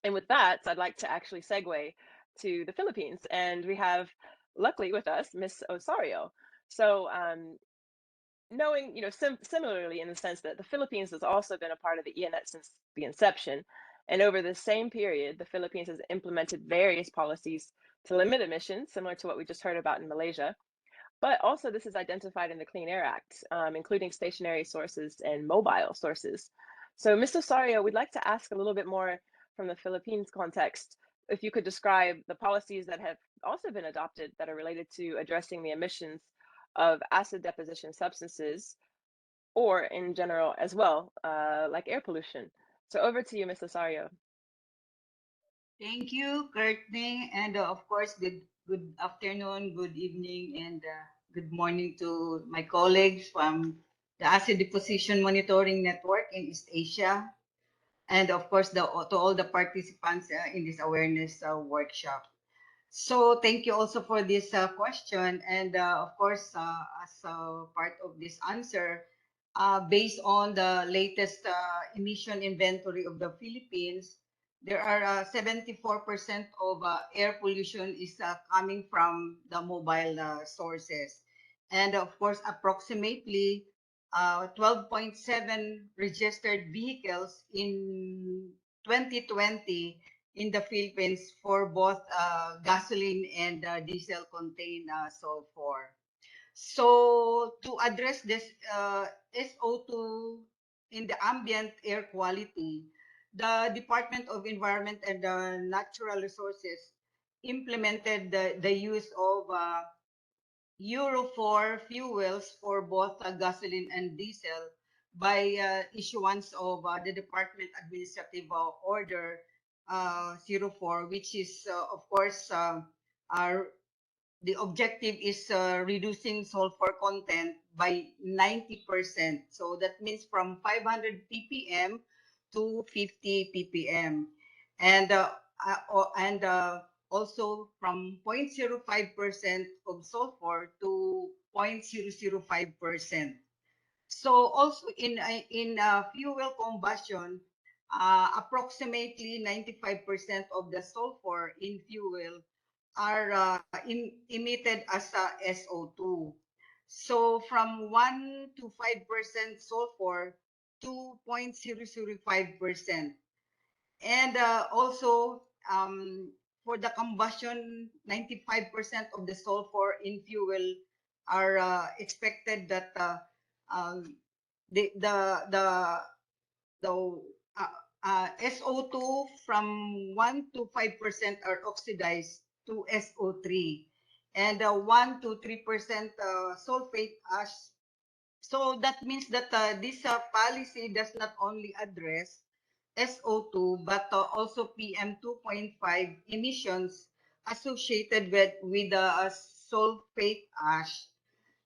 And with that, I'd like to actually segue to the Philippines. And we have, luckily with us, Miss Osorio. So, knowing, similarly in the sense that the Philippines has also been a part of the ENET since the inception. And over the same period, the Philippines has implemented various policies to limit emissions, similar to what we just heard about in Malaysia. But also, this is identified in the Clean Air Act, including stationary sources and mobile sources. So, Mr. Sario, we'd like to ask a little bit more from the Philippines context. If you could describe the policies that have also been adopted that are related to addressing the emissions of acid deposition substances, or in general as well, like air pollution. So, over to you, Mr. Sario. Thank you, Courtney, and of course, good afternoon, good evening, and good morning to my colleagues from the Acid Deposition Monitoring Network in East Asia, and of course, to all the participants in this awareness workshop. So, thank you also for this question, and of course, as part of this answer, based on the latest emission inventory of the Philippines, there are 74% of air pollution is coming from the mobile sources. And of course, approximately 12.7 registered vehicles in 2020 in the Philippines for both gasoline and diesel contain sulfur. So to address this SO2 in the ambient air quality, the Department of Environment and Natural Resources implemented the use of Euro 4 fuels for both gasoline and diesel by issuance of the Department Administrative Order 04, which is, of course, our the objective is reducing sulfur content by 90%. So that means from 500 ppm to 50 ppm. And also from 0.05% of sulfur to 0.005%. So also in fuel combustion, approximately 95% of the sulfur in fuel are emitted as SO2. So from 1 to 5% sulfur to 0.005%. And also for the combustion, 95% of the sulfur in fuel are expected that um, the the SO2 from 1 to 5% are oxidized to SO3, and 1 to 3% sulfate ash. So that means that this policy does not only address SO2 but also PM 2.5 emissions associated with sulfate ash.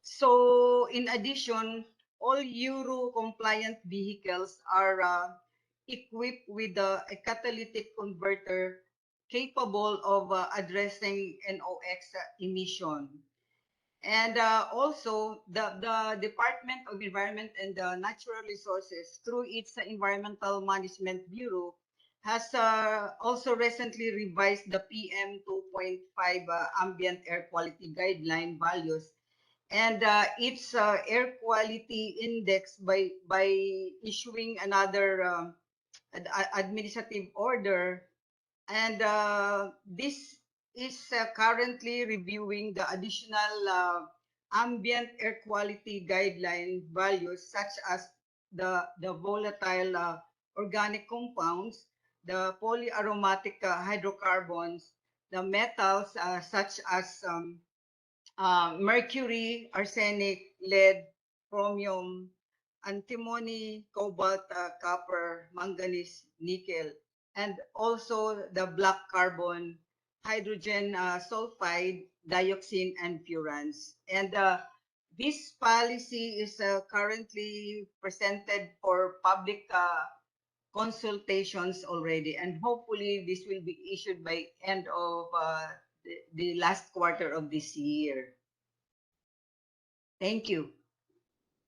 So, in addition, all Euro compliant vehicles are equipped with a catalytic converter capable of addressing NOx emission. And also, the Department of Environment and Natural Resources, through its Environmental Management Bureau, has also recently revised the PM 2.5 ambient air quality guideline values and its air quality index by issuing another administrative order, and this is currently reviewing the additional ambient air quality guideline values such as the volatile organic compounds, the polyaromatic hydrocarbons, the metals such as mercury, arsenic, lead, chromium, antimony, cobalt, copper, manganese, nickel, and also the black carbon, hydrogen sulfide, dioxin, and furans. And this policy is currently presented for public consultations already, and hopefully this will be issued by end of the last quarter of this year. Thank you.